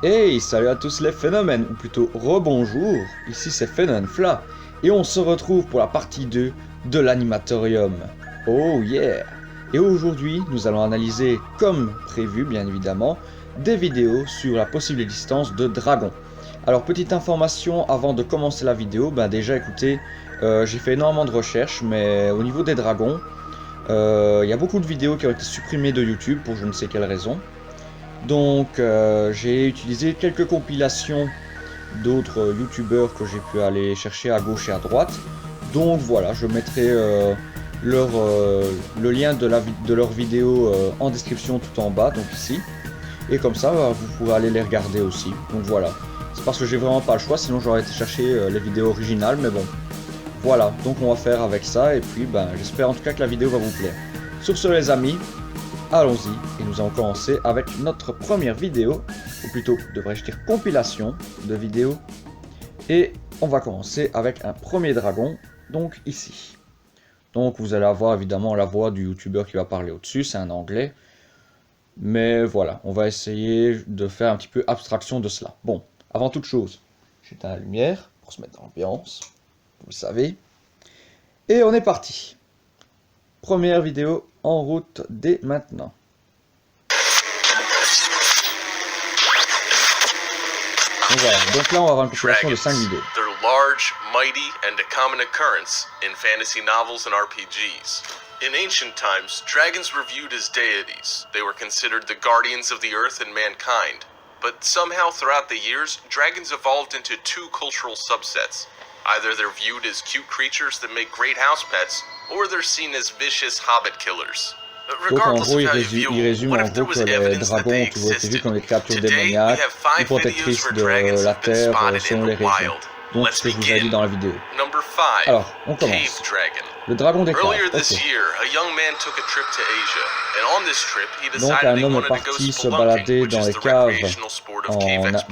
Hey, salut à tous les phénomènes, ou plutôt rebonjour, ici c'est Fenonfla, et on se retrouve pour la partie 2 de l'animatorium. Oh yeah! Et aujourd'hui, nous allons analyser, comme prévu bien évidemment, des vidéos sur la possible existence de dragons. Alors petite information avant de commencer la vidéo, déjà écoutez, j'ai fait énormément de recherches, mais au niveau des dragons, il y a beaucoup de vidéos qui ont été supprimées de YouTube pour je ne sais quelle raison. Donc j'ai utilisé quelques compilations d'autres youtubeurs que j'ai pu aller chercher à gauche et à droite. Donc voilà, je mettrai le lien de leur vidéo en description tout en bas, donc ici. Et comme ça, vous pourrez aller les regarder aussi. Donc voilà, c'est parce que j'ai vraiment pas le choix, sinon j'aurais été chercher les vidéos originales, mais bon. Voilà, donc on va faire avec ça, et puis j'espère en tout cas que la vidéo va vous plaire. Sur ce les amis, allons-y, et nous allons commencer avec notre première vidéo, ou plutôt devrais-je dire compilation de vidéos. Et on va commencer avec un premier dragon, donc ici. Donc vous allez avoir évidemment la voix du youtubeur qui va parler au-dessus, c'est un anglais. Mais voilà, on va essayer de faire un petit peu abstraction de cela. Bon, avant toute chose, j'éteins la lumière pour se mettre dans l'ambiance, vous le savez. Et on est parti. Première vidéo en route dès maintenant. Donc voilà, donc là on va avoir une compilation de 5 vidéos. They're large, mighty, and a common occurrence in fantasy novels and RPGs. In ancient times, dragons were viewed as deities. They were considered the guardians of the earth and mankind. But somehow throughout the years, dragons evolved into two cultural subsets. Either they're viewed as cute creatures that make great house pets, or they're seen as vicious hobbit killers. Donc en gros, il résume en gros que les dragons ont toujours été vus comme des créatures démoniaques ou protectrices de la terre selon les régions. Donc ce que je vous ai dit dans la vidéo. Alors, on commence. Le dragon des caves. Donc un homme est parti se balader dans les caves,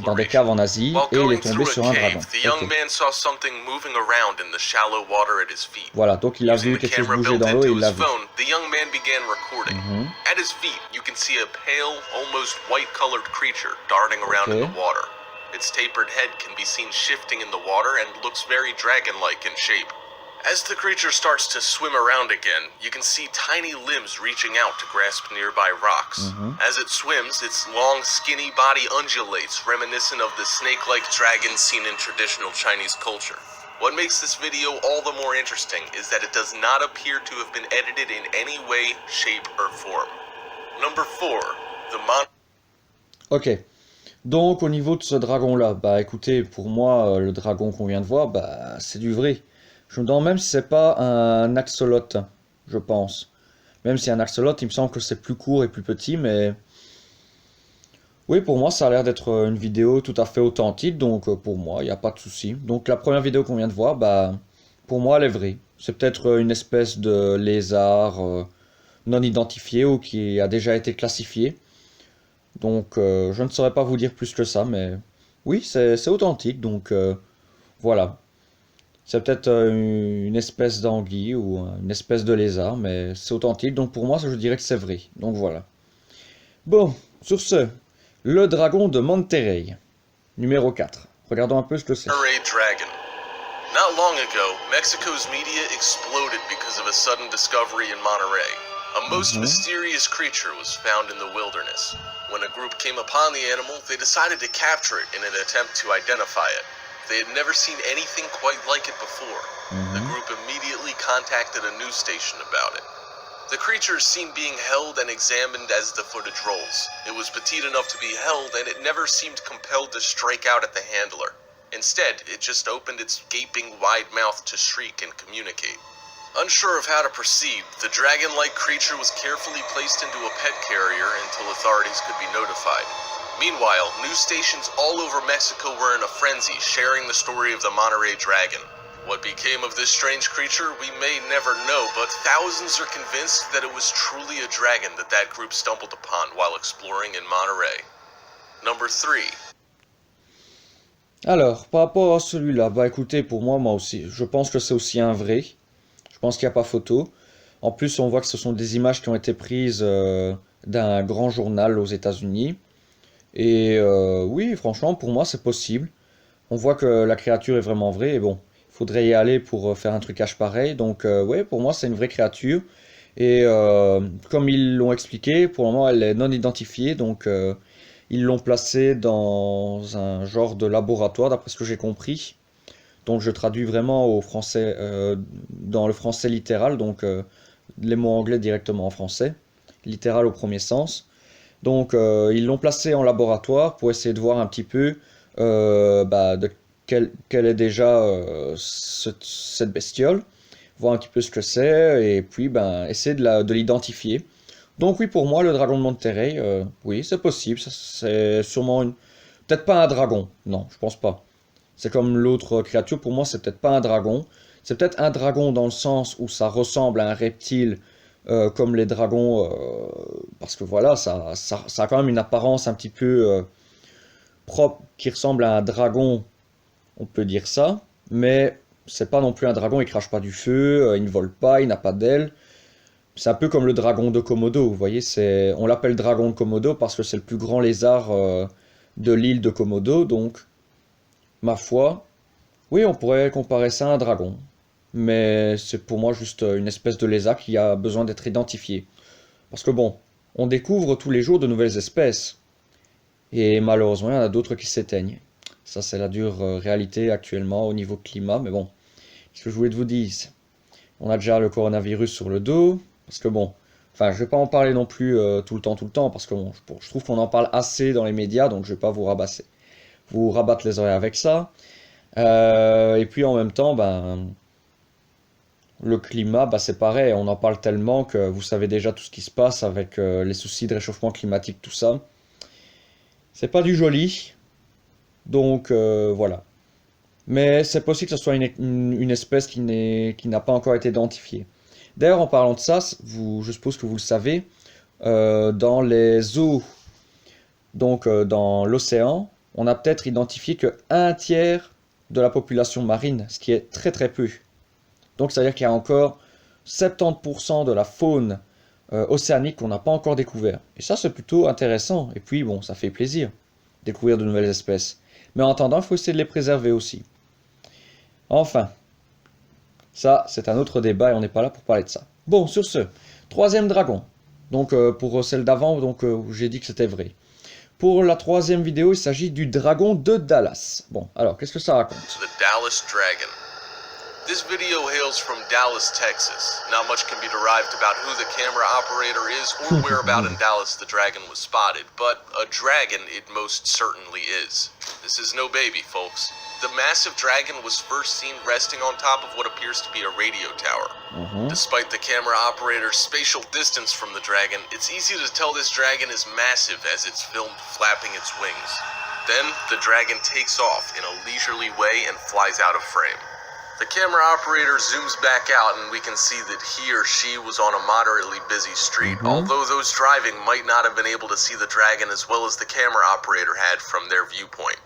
dans des caves en Asie, et il est tombé sur un dragon. Voilà, donc il a vu quelque chose bouger dans l'eau et il l'a vu. At his feet, you can see a pale, almost white-colored creature darting around in the water. Its tapered head can be seen shifting in the water and looks very dragon-like in shape. As the creature starts to swim around again, you can see tiny limbs reaching out to grasp nearby rocks. As it swims, its long, skinny body undulates, reminiscent of the snake-like dragon seen in traditional Chinese culture. What makes this video all the more interesting is that it does not appear to have been edited in any way, shape, or form. Number 4. The Ok. Donc au niveau de ce dragon là, écoutez, pour moi le dragon qu'on vient de voir, c'est du vrai. Je me demande même si c'est pas un axolot, je pense. Même si un axolot, il me semble que c'est plus court et plus petit, mais... Oui, pour moi ça a l'air d'être une vidéo tout à fait authentique, donc pour moi, il n'y a pas de souci. Donc la première vidéo qu'on vient de voir, pour moi elle est vraie. C'est peut-être une espèce de lézard non identifié ou qui a déjà été classifié. Donc je ne saurais pas vous dire plus que ça, mais oui, c'est authentique, donc voilà. C'est peut-être une espèce d'anguille ou une espèce de lézard, mais c'est authentique, donc pour moi, je dirais que c'est vrai. Donc voilà. Bon, sur ce, le dragon de Monterrey, numéro 4. Regardons un peu ce que c'est. Not long ago, Mexico's media exploded because of a sudden discovery in Monterrey. A most mysterious creature was found in the wilderness. When a group came upon the animal, they decided to capture it in an attempt to identify it. They had never seen anything quite like it before. The group immediately contacted a news station about it. The creature is seen being held and examined as the footage rolls. It was petite enough to be held, and it never seemed compelled to strike out at the handler. Instead, it just opened its gaping wide mouth to shriek and communicate. Unsure of how to proceed, the dragon-like creature was carefully placed into a pet carrier until authorities could be notified. Meanwhile, news stations all over Mexico were in a frenzy, sharing the story of the Monterrey dragon. What became of this strange creature, we may never know, but thousands are convinced that it was truly a dragon that group stumbled upon while exploring in Monterrey. Number 3. Alors, par rapport à celui-là, écoutez, pour moi aussi, je pense que c'est aussi un vrai. Je pense qu'il n'y a pas photo. En plus, on voit que ce sont des images qui ont été prises d'un grand journal aux États-Unis. Et oui, franchement, pour moi, c'est possible. On voit que la créature est vraiment vraie. Et bon, il faudrait y aller pour faire un trucage pareil. Donc, ouais, pour moi, c'est une vraie créature. Et comme ils l'ont expliqué, pour le moment, elle est non identifiée. Donc, ils l'ont placée dans un genre de laboratoire, d'après ce que j'ai compris. Donc, je traduis vraiment au français, dans le français littéral. Donc, les mots anglais directement en français. Littéral au premier sens. Donc, ils l'ont placé en laboratoire pour essayer de voir un petit peu de quelle est déjà cette bestiole, voir un petit peu ce que c'est, et puis ben, essayer de l'identifier. Donc oui, pour moi, le dragon de Monterrey, oui, c'est possible. C'est sûrement une... Peut-être pas un dragon, non, je pense pas. C'est comme l'autre créature, pour moi, c'est peut-être pas un dragon. C'est peut-être un dragon dans le sens où ça ressemble à un reptile comme les dragons, parce que voilà, ça a quand même une apparence un petit peu propre qui ressemble à un dragon, on peut dire ça, mais c'est pas non plus un dragon, il crache pas du feu, il ne vole pas, il n'a pas d'ailes. C'est un peu comme le dragon de Komodo, vous voyez, on l'appelle dragon de Komodo parce que c'est le plus grand lézard de l'île de Komodo, donc, ma foi, oui, on pourrait comparer ça à un dragon. Mais c'est pour moi juste une espèce de lézard qui a besoin d'être identifié. Parce que bon, on découvre tous les jours de nouvelles espèces. Et malheureusement, il y en a d'autres qui s'éteignent. Ça, c'est la dure réalité actuellement au niveau climat. Mais bon, ce que je voulais que je vous dise, on a déjà le coronavirus sur le dos. Parce que bon, enfin, je vais pas en parler non plus tout le temps. Parce que bon, je trouve qu'on en parle assez dans les médias. Donc je vais pas vous rabattre les oreilles avec ça. Et puis en même temps, ben, le climat, bah, c'est pareil, on en parle tellement que vous savez déjà tout ce qui se passe avec les soucis de réchauffement climatique, tout ça. C'est pas du joli, donc voilà. Mais c'est possible que ce soit une espèce qui n'a pas encore été identifiée. D'ailleurs, en parlant de ça, je suppose que vous le savez, dans les eaux, donc dans l'océan, on a peut-être identifié que un tiers de la population marine, ce qui est très très peu. Donc, c'est-à-dire qu'il y a encore 70% de la faune océanique qu'on n'a pas encore découvert. Et ça, c'est plutôt intéressant. Et puis, bon, ça fait plaisir, découvrir de nouvelles espèces. Mais en attendant, il faut essayer de les préserver aussi. Enfin, ça, c'est un autre débat et on n'est pas là pour parler de ça. Bon, sur ce, troisième dragon. Donc, pour celle d'avant, donc où j'ai dit que c'était vrai. Pour la troisième vidéo, il s'agit du dragon de Dallas. Bon, alors, qu'est-ce que ça raconte? The Dallas Dragon. This video hails from Dallas, Texas. Not much can be derived about who the camera operator is or where about in Dallas the dragon was spotted, but a dragon it most certainly is. This is no baby, folks. The massive dragon was first seen resting on top of what appears to be a radio tower. Despite the camera operator's spatial distance from the dragon, it's easy to tell this dragon is massive as it's filmed flapping its wings. Then, the dragon takes off in a leisurely way and flies out of frame. The camera operator zooms back out and we can see that he or she was on a moderately busy street, although those driving might not have been able to see the dragon as well as the camera operator had from their viewpoint.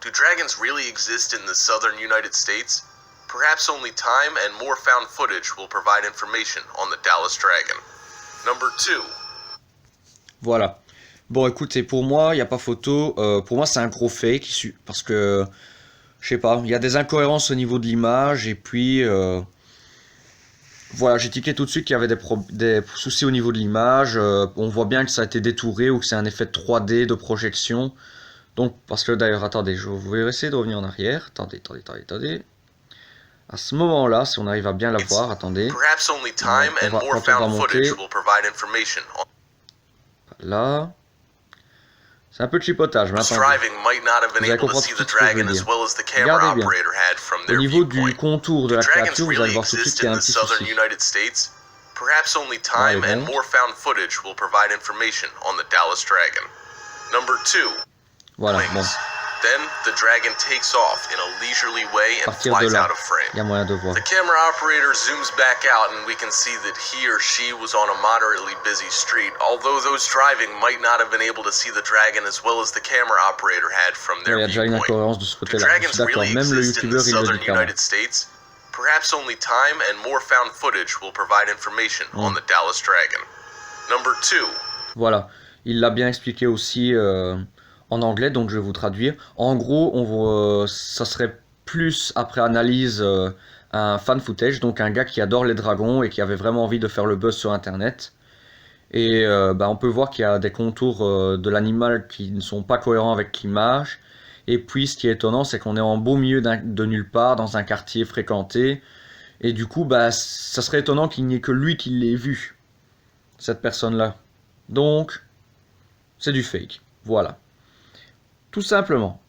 Do dragons really exist in the southern United States? Perhaps only time and more found footage will provide information on the Dallas Dragon. Number 2. Voilà. Bon, écoutez, pour moi, il n'y a pas photo. Pour moi, c'est un gros fake. Parce que, je sais pas, il y a des incohérences au niveau de l'image. Et puis, voilà, j'ai tiqué tout de suite qu'il y avait des soucis au niveau de l'image. On voit bien que ça a été détouré ou que c'est un effet de 3D de projection. Donc, parce que d'ailleurs, attendez, je vais essayer de revenir en arrière. Attendez. À ce moment-là, si on arrive à bien la voir, attendez. Quand on va monter. Là. C'est un peu de chipotage, mais attendez. Vous allez comprendre tout de suite ce que je veux dire. Regardez bien. Au niveau du contour de la créature, vous allez voir tout de suite qu'il y a un petit souci. Perhaps only time and more found footage will provide information on the Dallas Dragon. Number 2. Voilà, bon. Then the dragon takes off in a leisurely way and flies out of frame. Il y a moyen de voir. The camera operator zooms back out and we can see that he or she was on a moderately busy street, although those driving might not have been able to see the dragon as well as the camera operator had from their viewpoint. Il y a déjà une incohérence de ce côté-là. Je suis d'accord, même le youtubeur il le dit quand même. Perhaps only time and more found footage will provide information on the Dallas Dragon. Number 2. Voilà, il l'a bien expliqué aussi en anglais, donc je vais vous traduire. En gros, ça serait plus, après analyse, un fan footage, donc un gars qui adore les dragons et qui avait vraiment envie de faire le buzz sur Internet. Et on peut voir qu'il y a des contours de l'animal qui ne sont pas cohérents avec l'image. Et puis ce qui est étonnant, c'est qu'on est en beau milieu de nulle part, dans un quartier fréquenté. Et du coup, ça serait étonnant qu'il n'y ait que lui qui l'ait vu, cette personne-là. Donc, c'est du fake. Voilà. Tout simplement.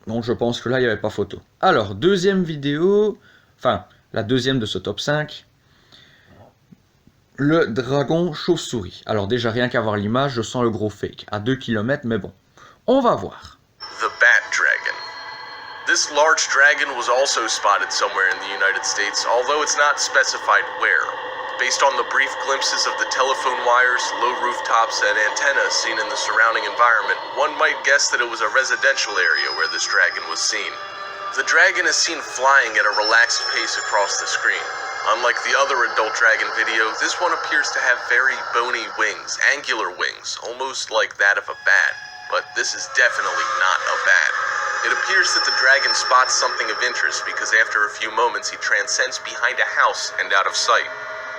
Donc je pense que là, il n'y avait pas photo. Alors, deuxième vidéo, enfin, la deuxième de ce top 5. Le dragon chauve-souris. Alors déjà, rien qu'à voir l'image, je sens le gros fake. À 2 km, mais bon. On va voir. The Bat Dragon. This large dragon was also spotted somewhere in the United States, although it's not specified where. Based on the brief glimpses of the telephone wires, low rooftops, and antennas seen in the surrounding environment, one might guess that it was a residential area where this dragon was seen. The dragon is seen flying at a relaxed pace across the screen. Unlike the other adult dragon video, this one appears to have very bony wings, angular wings, almost like that of a bat. But this is definitely not a bat. It appears that the dragon spots something of interest because after a few moments he transcends behind a house and out of sight.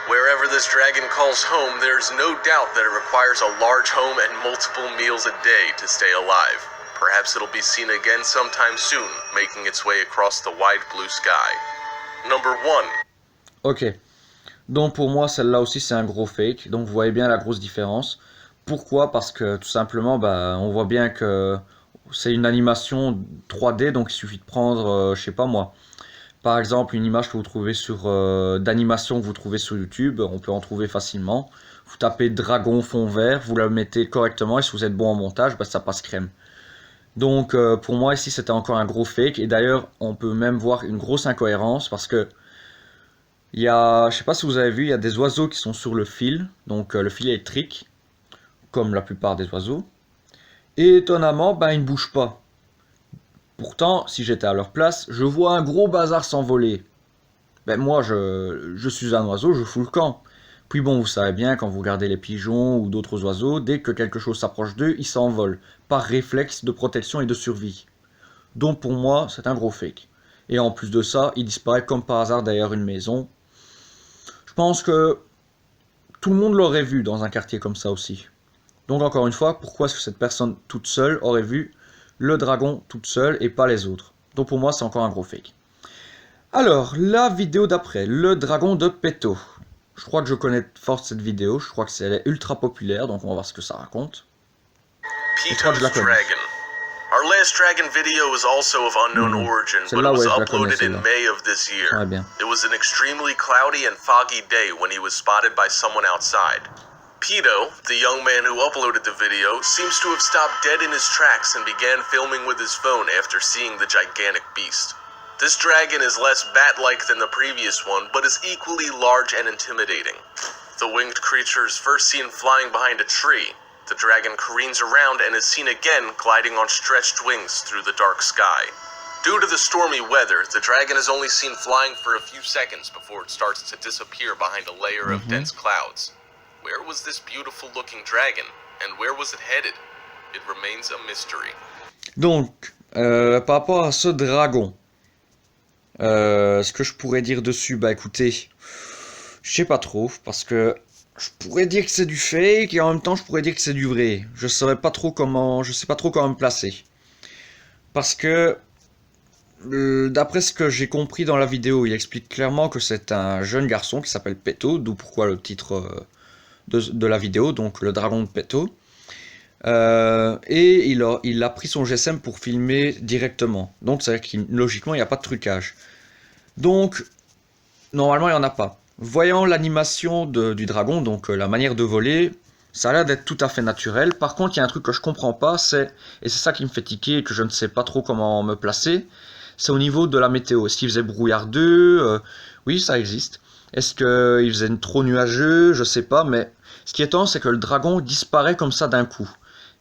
Wherever this dragon calls home, there's no doubt that it requires a large home and multiple meals a day to stay alive. Perhaps it'll be seen again sometime soon, making its way across the wide blue sky. Number 1. Ok. Donc pour moi, celle-là aussi, c'est un gros fake. Donc vous voyez bien la grosse différence. Pourquoi? Parce que tout simplement, on voit bien que c'est une animation 3D, donc il suffit de prendre, je sais pas moi, par exemple une image que vous trouvez d'animation que vous trouvez sur YouTube, on peut en trouver facilement. Vous tapez dragon fond vert, vous la mettez correctement et si vous êtes bon en montage, ça passe crème. Donc pour moi ici c'était encore un gros fake et d'ailleurs on peut même voir une grosse incohérence parce que il y a, je sais pas si vous avez vu, il y a des oiseaux qui sont sur le fil, donc le fil électrique, comme la plupart des oiseaux. Et étonnamment, ils ne bougent pas. Pourtant, si j'étais à leur place, je vois un gros bazar s'envoler. Moi, je suis un oiseau, je fous le camp. Puis bon, vous savez bien, quand vous regardez les pigeons ou d'autres oiseaux, dès que quelque chose s'approche d'eux, ils s'envolent, par réflexe de protection et de survie. Donc pour moi, c'est un gros fake. Et en plus de ça, il disparaît comme par hasard derrière une maison. Je pense que tout le monde l'aurait vu dans un quartier comme ça aussi. Donc encore une fois, pourquoi est-ce que cette personne toute seule aurait vu le dragon toute seule et pas les autres? Donc pour moi, c'est encore un gros fake. Alors, la vidéo d'après, le dragon de Peto. Je crois que je connais fort cette vidéo, je crois que elle est ultra populaire, donc on va voir ce que ça raconte. Peto's Dragon. Our last dragon video was also of unknown origin, but it was uploaded in May of this year. It was an extremely cloudy and foggy day when he was spotted by someone outside. Peto, the young man who uploaded the video, seems to have stopped dead in his tracks and began filming with his phone after seeing the gigantic beast. This dragon is less bat-like than the previous one, but is equally large and intimidating. The winged creature is first seen flying behind a tree. The dragon careens around and is seen again gliding on stretched wings through the dark sky. Due to the stormy weather, the dragon is only seen flying for a few seconds before it starts to disappear behind a layer of dense clouds. Where was this beautiful looking dragon, and where was it headed? It remains a mystery. Donc, par rapport à ce dragon, ce que je pourrais dire dessus, écoutez, je sais pas trop, parce que je pourrais dire que c'est du fake, et en même temps je pourrais dire que c'est du vrai. Je sais pas trop comment me placer. Parce que, d'après ce que j'ai compris dans la vidéo, il explique clairement que c'est un jeune garçon qui s'appelle Peto, d'où pourquoi le titre de la vidéo, donc le dragon de Peto. Et il a pris son GSM pour filmer directement. Donc c'est à dire que logiquement il n'y a pas de trucage. Donc normalement il n'y en a pas. Voyant l'animation du dragon, donc la manière de voler, ça a l'air d'être tout à fait naturel. Par contre il y a un truc que je comprends pas, et c'est ça qui me fait tiquer et que je ne sais pas trop comment me placer, c'est au niveau de la météo. Est-ce qu'il faisait brouillardeux? Oui, ça existe. Est-ce qu'il faisait trop nuageux? Je sais pas, mais ce qui est étonnant, c'est que le dragon disparaît comme ça d'un coup.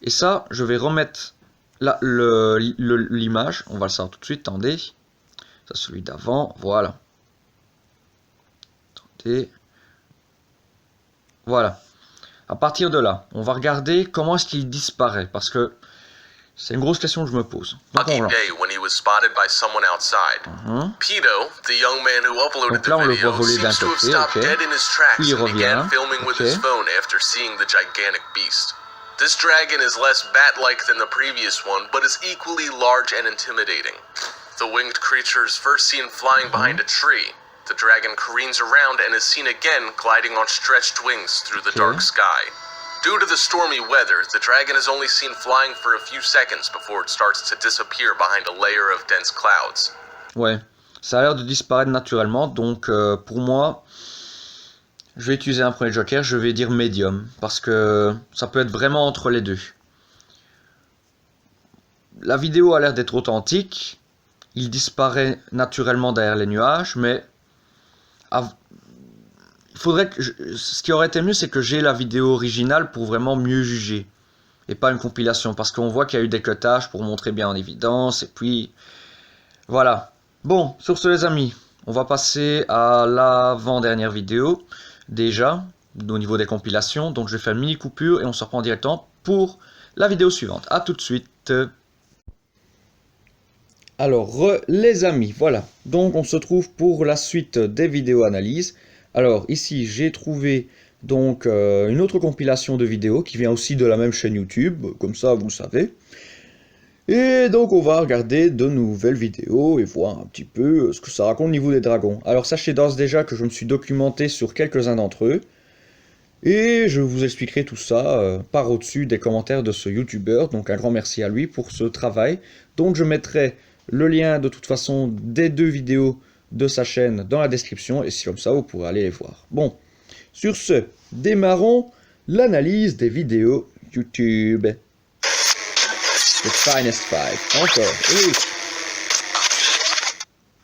Et ça, je vais remettre l'image. On va le savoir tout de suite, attendez. Ça, celui d'avant, voilà. Attendez. Voilà. À partir de là, on va regarder comment est-ce qu'il disparaît. Parce que C'est une grosse question que je me pose. Donc Lucky on lance. day when he was spotted by someone outside. Pito, the young man who uploaded Donc là, on the le voit video, voler d'un seems to have côté, stopped ok. dead in his tracks Puis il and began revient, filming with ok. his phone after seeing the gigantic beast. This dragon is less bat-like than the previous one, but is equally large and intimidating. The winged creature is first seen flying behind a tree. The dragon careens around and is seen again gliding on stretched wings through the dark sky. Due to the stormy weather, the dragon is only seen flying for a few seconds before it starts to disappear behind a layer of dense clouds. Ouais, ça a l'air de disparaître naturellement, donc pour moi, je vais utiliser un premier joker, je vais dire médium, parce que ça peut être vraiment entre les deux. La vidéo a l'air d'être authentique, il disparaît naturellement derrière les nuages, mais il faudrait que ce qui aurait été mieux, c'est que j'ai la vidéo originale pour vraiment mieux juger, et pas une compilation, parce qu'on voit qu'il y a eu des cutages pour montrer bien en évidence, et puis voilà. Bon, sur ce les amis, on va passer à l'avant-dernière vidéo, déjà, au niveau des compilations, donc je vais faire une mini coupure, et on se reprend directement pour la vidéo suivante. A tout de suite. Alors, les amis, voilà, donc on se trouve pour la suite des vidéos analyses. Alors, ici, j'ai trouvé donc une autre compilation de vidéos qui vient aussi de la même chaîne YouTube, comme ça, vous le savez. Et donc, on va regarder de nouvelles vidéos et voir un petit peu ce que ça raconte au niveau des dragons. Alors, sachez d'ores déjà que je me suis documenté sur quelques-uns d'entre eux. Et je vous expliquerai tout ça par au-dessus des commentaires de ce YouTuber. Donc, un grand merci à lui pour ce travail. Donc, je mettrai le lien de toute façon des deux vidéos de sa chaîne dans la description et si comme ça vous pourrez aller les voir. Bon, sur ce, démarrons l'analyse des vidéos YouTube. The Finest Five, encore, oui.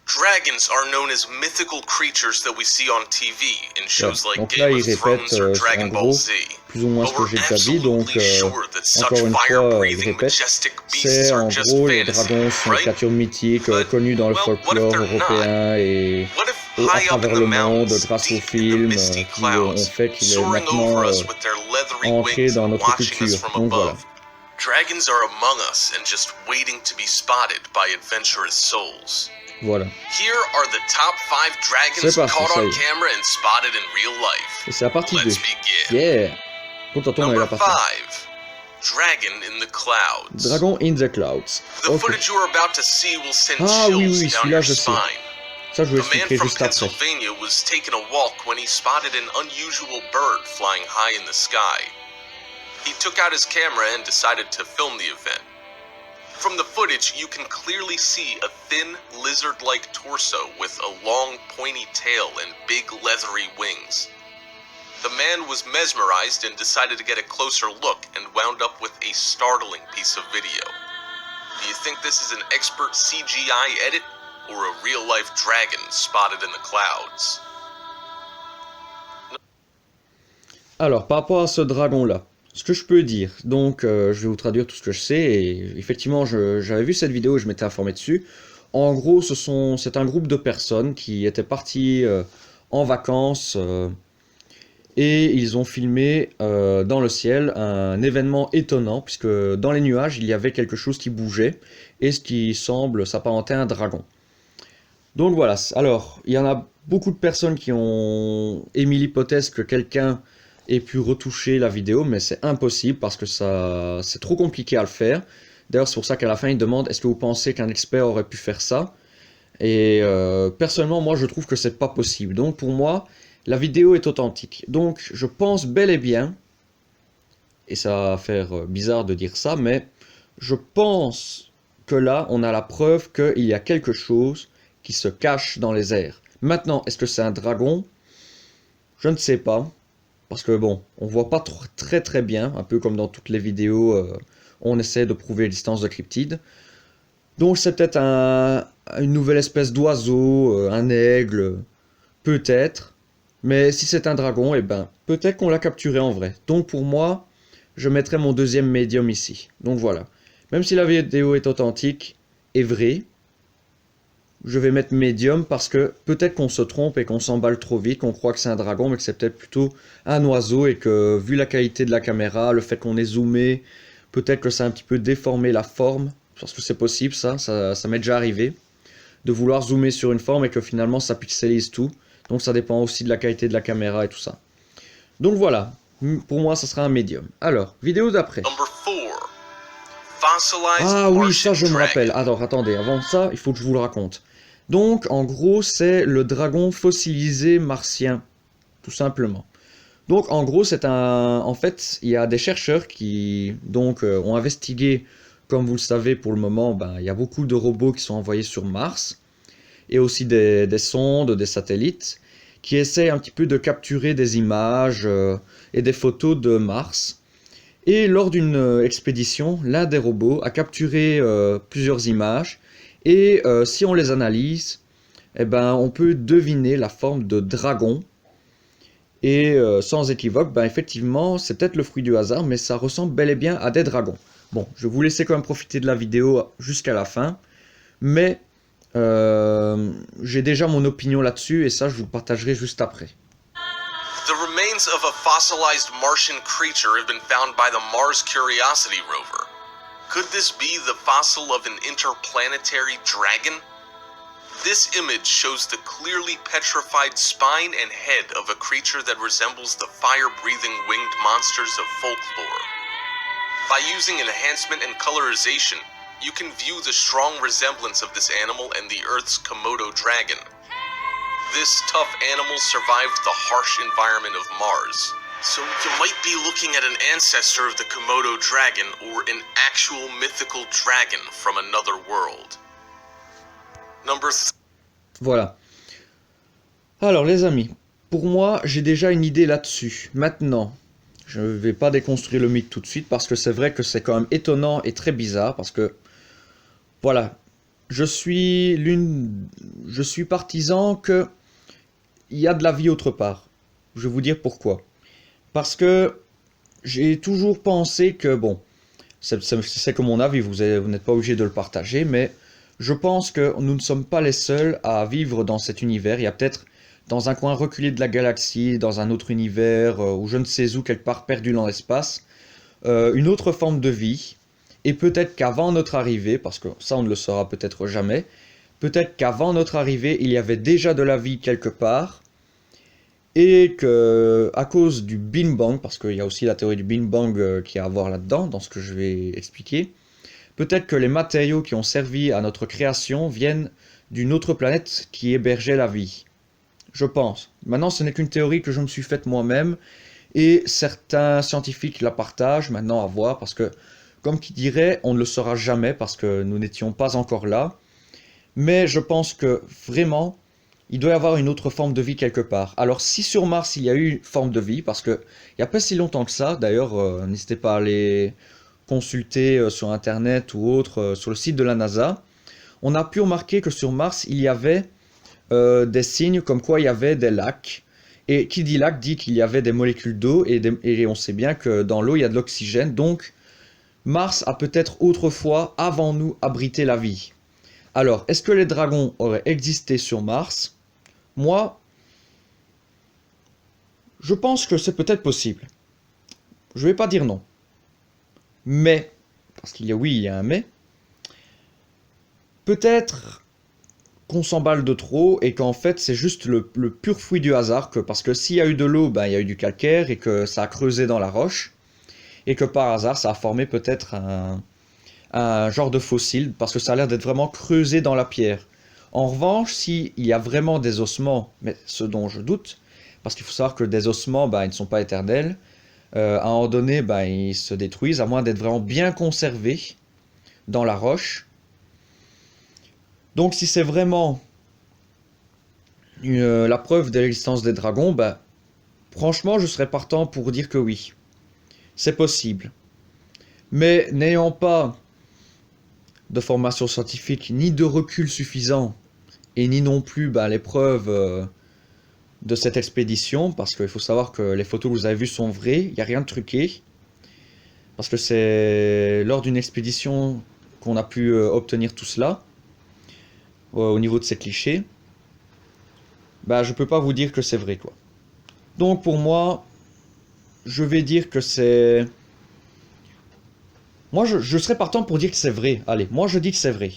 Dragons are known as mythical creatures that we see on TV in shows like Donc là Game il of répète Thrones or en Dragon Ball gros Z. plus ou moins ce But que we're j'ai déjà dit, donc absolutely sure that such encore une fois il fire-breathing, répète, majestic beasts c'est en are just gros les fantasy, dragons sont des right? créatures mythiques But, connues dans le well, what if folklore they're not? européen et What if à high up travers in the le monde mountains, grâce aux deep in the films misty qui ont clouds, fait qu'il est soaring maintenant over us with their leathery entré wings dans and notre watching us culture. from Donc voilà. above? Dragons are among us and just waiting to be spotted by adventurous souls. Voilà. Here are the top 5 dragons C'est parti, caught ça y on est. camera and spotted in real life. Et c'est la partie 2. Let's begin. Yeah. Content-on avec Number la partie 5. Dragon in the Clouds. Dragon in the Clouds. The Ok. footage you are about to see will send Ah oui, oui, chills down celui-là your je sais. spine. Ça je vous A man expliquerai from juste après. Pennsylvania was taking a walk when he spotted an unusual bird flying high in the sky. He took out his camera and decided to film the event. From the footage, you can clearly see a thin, lizard-like torso with a long, pointy tail and big, leathery wings. The man was mesmerized and decided to get a closer look and wound up with a startling piece of video. Do you think this is an expert CGI edit or a real-life dragon spotted in the clouds? Alors, par rapport à ce dragon-là, ce que je peux dire, donc je vais vous traduire tout ce que je sais, et effectivement j'avais vu cette vidéo et je m'étais informé dessus. En gros, c'est un groupe de personnes qui étaient partis en vacances et ils ont filmé dans le ciel un événement étonnant, puisque dans les nuages il y avait quelque chose qui bougeait et ce qui semble s'apparenter à un dragon. Donc voilà, alors il y en a beaucoup de personnes qui ont émis l'hypothèse que quelqu'un ait pu retoucher la vidéo, mais c'est impossible parce que c'est trop compliqué à le faire. D'ailleurs c'est pour ça qu'à la fin il demande est-ce que vous pensez qu'un expert aurait pu faire ça, et personnellement moi je trouve que c'est pas possible. Donc pour moi la vidéo est authentique, donc je pense bel et bien, et ça va faire bizarre de dire ça, mais je pense que là on a la preuve qu'il y a quelque chose qui se cache dans les airs. Maintenant, est-ce que c'est un dragon? Je ne sais pas, parce que bon, on voit pas très bien, un peu comme dans toutes les vidéos, on essaie de prouver l'existence de cryptides. Donc c'est peut-être une nouvelle espèce d'oiseau, un aigle, peut-être. Mais si c'est un dragon, eh ben, peut-être qu'on l'a capturé en vrai. Donc pour moi, je mettrai mon deuxième médium ici. Donc voilà. Même si la vidéo est authentique et vraie, je vais mettre médium parce que peut-être qu'on se trompe et qu'on s'emballe trop vite, qu'on croit que c'est un dragon, mais que c'est peut-être plutôt un oiseau et que vu la qualité de la caméra, le fait qu'on ait zoomé, Peut-être que ça a un petit peu déformé la forme, parce que c'est possible ça m'est déjà arrivé, de vouloir zoomer sur une forme et que finalement ça pixelise tout. Donc ça dépend aussi de la qualité de la caméra et tout ça. Donc voilà, pour moi ça sera un médium. Alors, vidéo d'après. Number 4. Fossilized Ah oui, Martian ça je me dragon. rappelle. Alors attendez, avant ça, il faut que je vous le raconte. Donc en gros, c'est le dragon fossilisé martien, tout simplement. Donc en gros, en fait, il y a des chercheurs qui ont investigué, comme vous le savez pour le moment, il y a beaucoup de robots qui sont envoyés sur Mars et aussi des sondes, des satellites qui essaient un petit peu de capturer des images et des photos de Mars. Et lors d'une expédition, l'un des robots a capturé plusieurs images et si on les analyse, eh ben, on peut deviner la forme de dragon. Et sans équivoque, effectivement, c'est peut-être le fruit du hasard, mais ça ressemble bel et bien à des dragons. Bon, je vais vous laisser quand même profiter de la vidéo jusqu'à la fin, mais j'ai déjà mon opinion là-dessus et ça, je vous le partagerai juste après. The remains of a fossilized Martian creature have been found by the Mars Curiosity rover. Could this be the fossil of an interplanetary dragon? This image shows the clearly petrified spine and head of a creature that resembles the fire-breathing winged monsters of folklore. By using enhancement and colorization, you can view the strong resemblance of this animal and the Earth's Komodo dragon. This tough animal survived the harsh environment of Mars. So you might be looking at an ancestor of the Komodo dragon or an actual mythical dragon from another world. Voilà. Alors les amis, pour moi, j'ai déjà une idée là-dessus. Maintenant, je ne vais pas déconstruire le mythe tout de suite parce que c'est vrai que c'est quand même étonnant et très bizarre parce que, voilà, je suis partisan que il y a de la vie autre part. Je vais vous dire pourquoi. Parce que j'ai toujours pensé que, bon, c'est que mon avis, vous n'êtes pas obligé de le partager, mais je pense que nous ne sommes pas les seuls à vivre dans cet univers. Il y a peut-être dans un coin reculé de la galaxie, dans un autre univers, ou je ne sais où, quelque part perdu dans l'espace, une autre forme de vie. Et peut-être qu'avant notre arrivée, parce que ça on ne le saura peut-être jamais, peut-être qu'avant notre arrivée, il y avait déjà de la vie quelque part, et que à cause du Big Bang, parce qu'il y a aussi la théorie du Big Bang qui a à voir là-dedans, dans ce que je vais expliquer, peut-être que les matériaux qui ont servi à notre création viennent d'une autre planète qui hébergeait la vie. Je pense. Maintenant, ce n'est qu'une théorie que je me suis faite moi-même, et certains scientifiques la partagent, maintenant à voir, parce que, comme qui dirait, on ne le saura jamais, parce que nous n'étions pas encore là, mais je pense que, vraiment, il doit y avoir une autre forme de vie quelque part. Alors, si sur Mars, il y a eu une forme de vie, parce que il n'y a pas si longtemps que ça, d'ailleurs, n'hésitez pas à aller consulter sur Internet ou autre, sur le site de la NASA, on a pu remarquer que sur Mars, il y avait des signes comme quoi il y avait des lacs. Et qui dit lac dit qu'il y avait des molécules d'eau, et on sait bien que dans l'eau, il y a de l'oxygène. Donc, Mars a peut-être autrefois, avant nous, abrité la vie. Alors, est-ce que les dragons auraient existé sur Mars? Moi, je pense que c'est peut-être possible. Je vais pas dire non. Mais, parce qu'il y a oui, il y a un mais, peut-être qu'on s'emballe de trop et qu'en fait c'est juste le pur fruit du hasard, parce que s'il y a eu de l'eau, il y a eu du calcaire et que ça a creusé dans la roche, et que par hasard ça a formé peut-être un genre de fossile, parce que ça a l'air d'être vraiment creusé dans la pierre. En revanche, s'il y a vraiment des ossements, mais ce dont je doute, parce qu'il faut savoir que des ossements, ils ne sont pas éternels, à un moment donné, ils se détruisent, à moins d'être vraiment bien conservés dans la roche. Donc si c'est vraiment la preuve de l'existence des dragons, franchement, je serais partant pour dire que oui. C'est possible. Mais n'ayant pas de formation scientifique, ni de recul suffisant, et ni non plus les preuves de cette expédition, parce qu'il faut savoir que les photos que vous avez vues sont vraies, il n'y a rien de truqué, parce que c'est lors d'une expédition qu'on a pu obtenir tout cela, au niveau de ces clichés, je peux pas vous dire que c'est vrai, quoi. Donc pour moi, je vais dire que c'est Moi, je serais partant pour dire que c'est vrai. Allez, moi je dis que c'est vrai.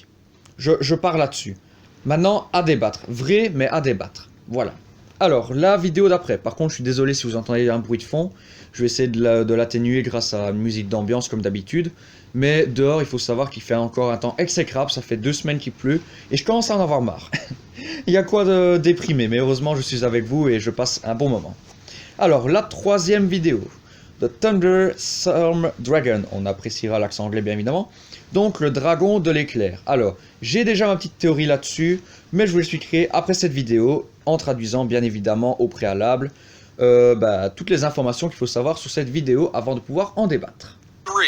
Je pars là-dessus. Maintenant, à débattre. Vrai, mais à débattre. Voilà. Alors, la vidéo d'après. Par contre, je suis désolé si vous entendez un bruit de fond. Je vais essayer de l'atténuer grâce à une musique d'ambiance comme d'habitude. Mais dehors, il faut savoir qu'il fait encore un temps exécrable. Ça fait 2 semaines qu'il pleut. Et je commence à en avoir marre. Il y a quoi de déprimer. Mais heureusement, je suis avec vous et je passe un bon moment. Alors, la troisième vidéo. The Thunderstorm Dragon. On appréciera l'accent anglais, bien évidemment. Donc, le dragon de l'éclair. Alors, j'ai déjà ma petite théorie là-dessus, mais je vous l'expliquerai après cette vidéo, en traduisant bien évidemment au préalable toutes les informations qu'il faut savoir sur cette vidéo avant de pouvoir en débattre. 3.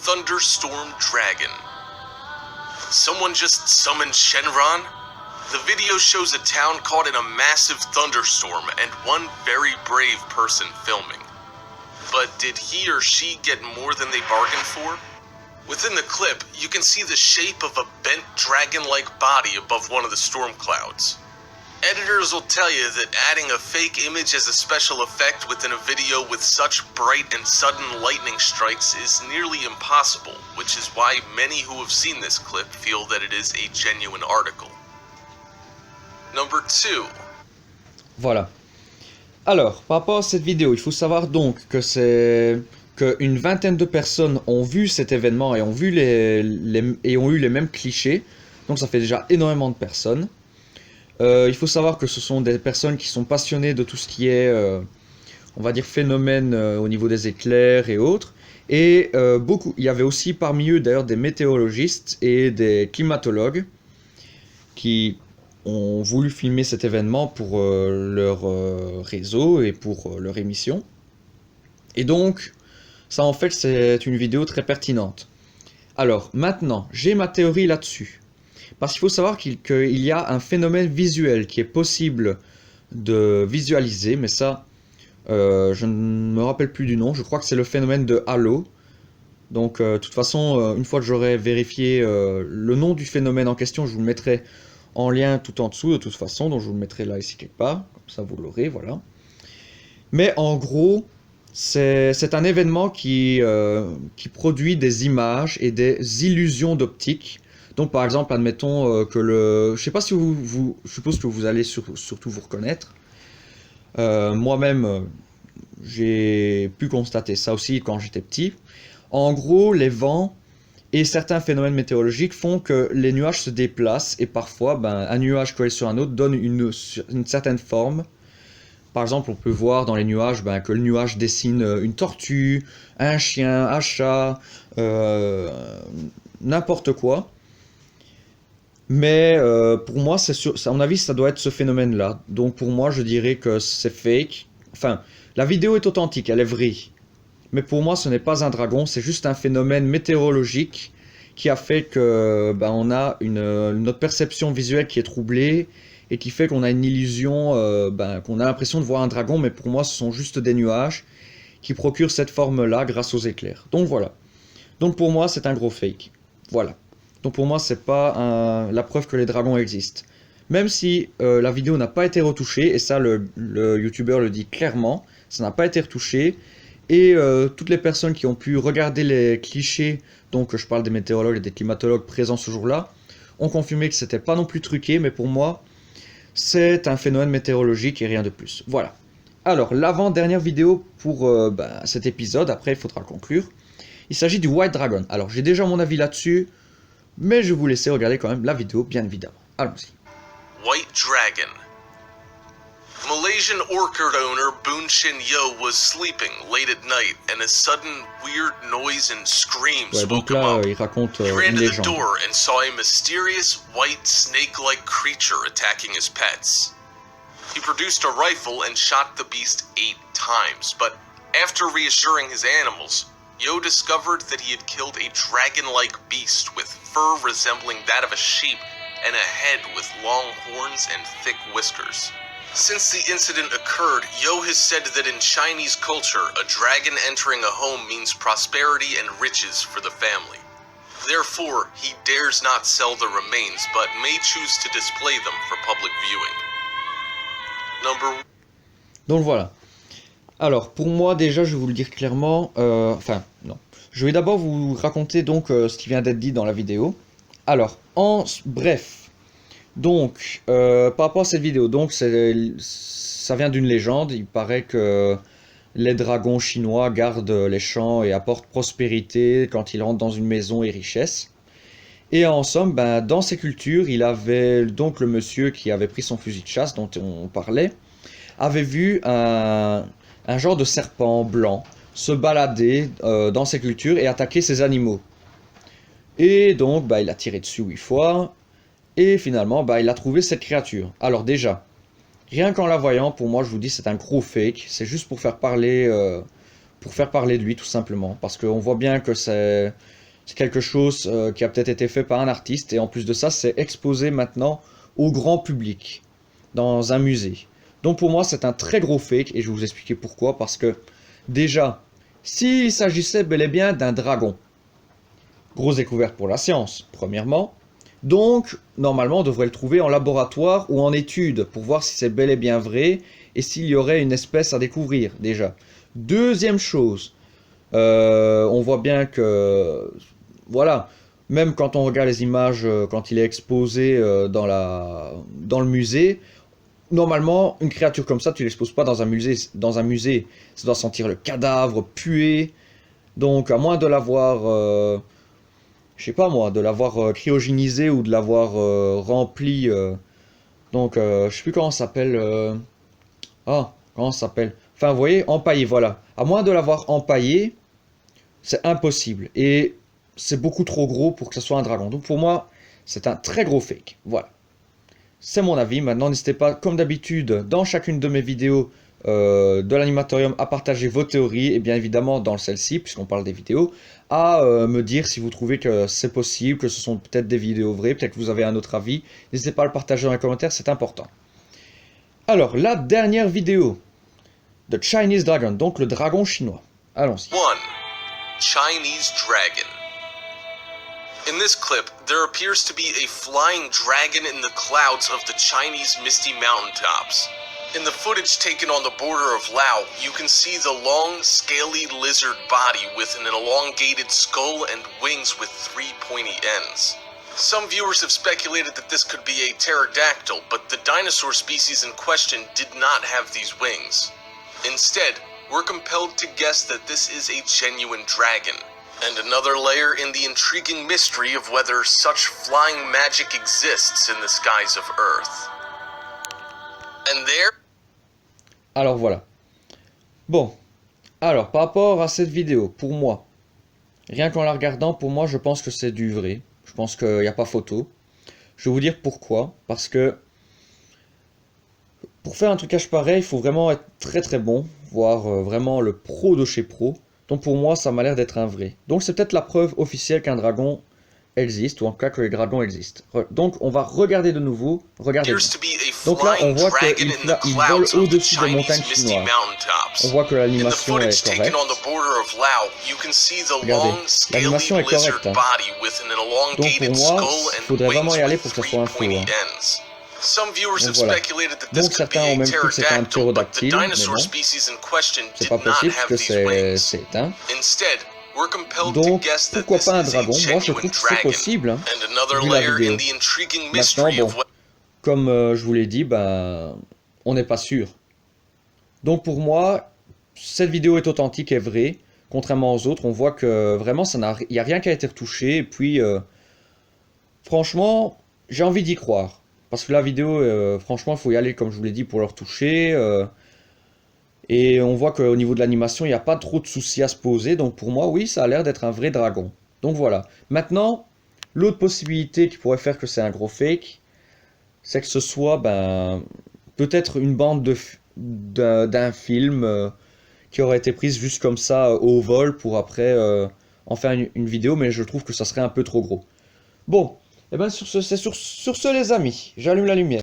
Thunderstorm Dragon. Someone just summoned Shenron? The video shows a town caught in a massive thunderstorm and one very brave person filming. But did he or she get more than they bargained for? Within the clip, you can see the shape of a bent dragon-like body above one of the storm clouds. Editors will tell you that adding a fake image as a special effect within a video with such bright and sudden lightning strikes is nearly impossible, which is why many who have seen this clip feel that it is a genuine article. Number 2. Voilà. Alors, par rapport à cette vidéo, il faut savoir donc que c'est qu'une vingtaine de personnes ont vu cet événement et ont vu et ont eu les mêmes clichés. Donc ça fait déjà énormément de personnes. Il faut savoir que ce sont des personnes qui sont passionnées de tout ce qui est, on va dire, phénomène au niveau des éclairs et autres. Et il y avait aussi parmi eux d'ailleurs des météorologistes et des climatologues qui ont voulu filmer cet événement pour leur réseau et pour leur émission. Et donc, ça en fait c'est une vidéo très pertinente. Alors maintenant, j'ai ma théorie là-dessus. Parce qu'il faut savoir qu'il y a un phénomène visuel qui est possible de visualiser, mais ça, je ne me rappelle plus du nom, je crois que c'est le phénomène de halo. Donc de toute façon, une fois que j'aurai vérifié le nom du phénomène en question, je vous le mettrai en lien tout en dessous de toute façon, donc je vous le mettrai là ici quelque part, comme ça vous l'aurez, voilà. Mais en gros, c'est un événement qui produit des images et des illusions d'optique. Donc par exemple, admettons que je sais pas si je suppose que vous allez surtout vous reconnaître. Moi-même, j'ai pu constater ça aussi quand j'étais petit. En gros, les vents et certains phénomènes météorologiques font que les nuages se déplacent et parfois, un nuage collé sur un autre donne une certaine forme. Par exemple, on peut voir dans les nuages que le nuage dessine une tortue, un chien, un chat, n'importe quoi. Mais pour moi, à mon avis, ça doit être ce phénomène-là. Donc pour moi, je dirais que c'est fake. Enfin, la vidéo est authentique, elle est vraie. Mais pour moi, ce n'est pas un dragon, c'est juste un phénomène météorologique qui a fait que on a notre perception visuelle qui est troublée et qui fait qu'on a une illusion, qu'on a l'impression de voir un dragon, mais pour moi, ce sont juste des nuages qui procurent cette forme-là grâce aux éclairs. Donc voilà. Donc pour moi, c'est un gros fake. Voilà. Donc pour moi, c'est pas la preuve que les dragons existent. Même si la vidéo n'a pas été retouchée, et ça le youtubeur le dit clairement, ça n'a pas été retouché, et toutes les personnes qui ont pu regarder les clichés, donc je parle des météorologues et des climatologues présents ce jour-là, ont confirmé que c'était pas non plus truqué, mais pour moi, c'est un phénomène météorologique et rien de plus. Voilà. Alors, l'avant-dernière vidéo pour cet épisode, après il faudra conclure. Il s'agit du White Dragon. Alors, j'ai déjà mon avis là-dessus, mais je vais vous laisser regarder quand même la vidéo, bien évidemment. Allons-y. White Dragon. Malaysian orchid owner Boonshin Yo was sleeping late at night and a sudden weird noise and screams woke him up. Il raconte He ran une to the légende. door and saw a mysterious white snake-like creature attacking his pets. He produced a rifle and shot the beast 8 times, but after reassuring his animals, Yo discovered that he had killed a dragon-like beast with fur resembling that of a sheep and a head with long horns and thick whiskers. Since the incident occurred, Yo has said that in Chinese culture, a dragon entering a home means prosperity and riches for the family. Therefore, he dares not sell the remains, but may choose to display them for public viewing. Number... Donc voilà. Alors, pour moi, déjà, je vais vous le dire clairement. Enfin, non. Je vais d'abord vous raconter donc ce qui vient d'être dit dans la vidéo. Alors, bref. Donc, par rapport à cette vidéo, donc ça vient d'une légende. Il paraît que les dragons chinois gardent les champs et apportent prospérité quand ils rentrent dans une maison et richesse. Et en somme, ben, dans ces cultures, il avait donc le monsieur qui avait pris son fusil de chasse dont on parlait, avait vu un genre de serpent blanc se balader dans ces cultures et attaquer ces animaux. Et donc, bah, il a tiré dessus 8 fois, et finalement, bah, il a trouvé cette créature. Alors déjà, rien qu'en la voyant, pour moi, je vous dis, c'est un gros fake. C'est juste pour faire parler de lui, tout simplement. Parce qu'on voit bien que c'est quelque chose qui a peut-être été fait par un artiste, et en plus de ça, c'est exposé maintenant au grand public, dans un musée. Donc pour moi, c'est un très gros fake, et je vais vous expliquer pourquoi. Parce que, déjà, s'il s'agissait bel et bien d'un dragon, grosse découverte pour la science, premièrement. Donc, normalement, on devrait le trouver en laboratoire ou en étude pour voir si c'est bel et bien vrai et s'il y aurait une espèce à découvrir, déjà. Deuxième chose, on voit bien que, voilà, même quand on regarde les images, quand il est exposé dans le musée, normalement, une créature comme ça, tu l'exposes pas dans un musée. Dans un musée, ça doit sentir le cadavre, puer. Donc, à moins de l'avoir je sais pas moi, de l'avoir cryogénisé ou de l'avoir rempli. Je sais plus comment ça s'appelle. Comment ça s'appelle? Enfin, vous voyez, empaillé, voilà. À moins de l'avoir empaillé, c'est impossible. Et c'est beaucoup trop gros pour que ce soit un dragon. Donc pour moi, c'est un très gros fake. Voilà. C'est mon avis. Maintenant, n'hésitez pas, comme d'habitude, dans chacune de mes vidéos de l'animatorium, à partager vos théories. Et bien évidemment, dans celle-ci, puisqu'on parle des vidéos, à me dire si vous trouvez que c'est possible, que ce sont peut-être des vidéos vraies, peut-être que vous avez un autre avis. N'hésitez pas à le partager dans les commentaires, c'est important. Alors, la dernière vidéo. The Chinese Dragon, donc le dragon chinois. Allons-y. 1. Chinese Dragon. In this clip, there appears to be a flying dragon in the clouds of the Chinese misty mountaintops. In the footage taken on the border of Laos, you can see the long, scaly lizard body with an elongated skull and wings with 3 pointy ends. Some viewers have speculated that this could be a pterodactyl, but the dinosaur species in question did not have these wings. Instead, we're compelled to guess that this is a genuine dragon. And another layer in the intriguing mystery of whether such flying magic exists in the skies of Earth. And there... Alors voilà. Bon. Alors, par rapport à cette vidéo, pour moi, rien qu'en la regardant, pour moi, je pense que c'est du vrai. Je pense qu'il n'y a pas photo. Je vais vous dire pourquoi. Parce que pour faire un trucage pareil, il faut vraiment être très très bon, voire vraiment le pro de chez pro. Donc pour moi, ça m'a l'air d'être un vrai. Donc c'est peut-être la preuve officielle qu'un dragon existe, ou en tout cas que les dragons existent. Donc on va regarder de nouveau. Regardez. Donc là, on voit qu'il vole au-dessus des montagnes chinoises. On voit que l'animation est correcte. Regardez, l'animation est correcte. Hein. Donc pour moi, il faudrait vraiment y aller pour que ça soit un faux. Hein. Donc voilà. Donc certains ont même cru que c'était un ptérodactyle, mais non, c'est pas possible que c'est éteint. Donc pourquoi pas un dragon? Moi je trouve que c'est possible, hein, vu la vidéo. Maintenant bon, comme je vous l'ai dit, ben, on n'est pas sûr. Donc pour moi, cette vidéo est authentique et vraie, contrairement aux autres. On voit que vraiment il n'y a rien qui a été retouché, et puis franchement, j'ai envie d'y croire. Parce que la vidéo, franchement, il faut y aller, comme je vous l'ai dit, pour le retoucher. Et on voit qu'au niveau de l'animation, il n'y a pas trop de soucis à se poser. Donc pour moi, oui, ça a l'air d'être un vrai dragon. Donc voilà. Maintenant, l'autre possibilité qui pourrait faire que c'est un gros fake, c'est que ce soit ben, peut-être une bande d'un film qui aurait été prise juste comme ça au vol pour après en faire une vidéo. Mais je trouve que ça serait un peu trop gros. Bon. Et bien sur ce les amis, j'allume la lumière.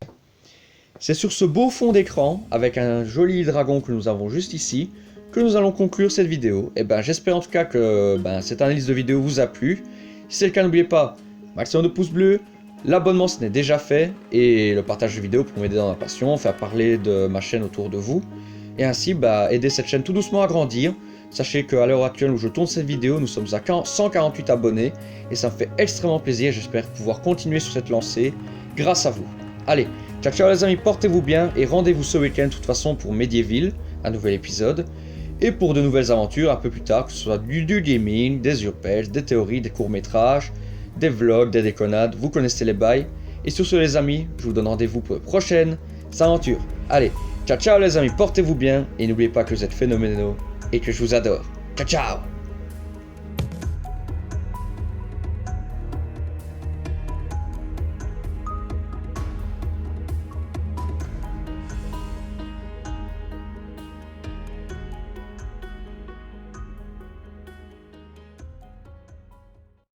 C'est sur ce beau fond d'écran, avec un joli dragon que nous avons juste ici, que nous allons conclure cette vidéo. Et ben j'espère en tout cas que cette analyse de vidéo vous a plu. Si c'est le cas, n'oubliez pas, maximum de pouces bleus, l'abonnement ce n'est déjà fait, et le partage de vidéos pour m'aider dans ma passion, faire parler de ma chaîne autour de vous. et ainsi aider cette chaîne tout doucement à grandir. Sachez qu'à l'heure actuelle où je tourne cette vidéo, nous sommes à 148 abonnés et ça me fait extrêmement plaisir. J'espère pouvoir continuer sur cette lancée grâce à vous. Allez, ciao ciao les amis, portez-vous bien et rendez-vous ce week-end de toute façon pour Medieval, un nouvel épisode. Et pour de nouvelles aventures un peu plus tard, que ce soit du gaming, des urbex, des théories, des courts-métrages, des vlogs, des déconnades, vous connaissez les bails. Et sur ce les amis, je vous donne rendez-vous pour de prochaines aventures. Allez, ciao ciao les amis, portez-vous bien et n'oubliez pas que vous êtes phénoménaux et que je vous adore. Ciao ciao.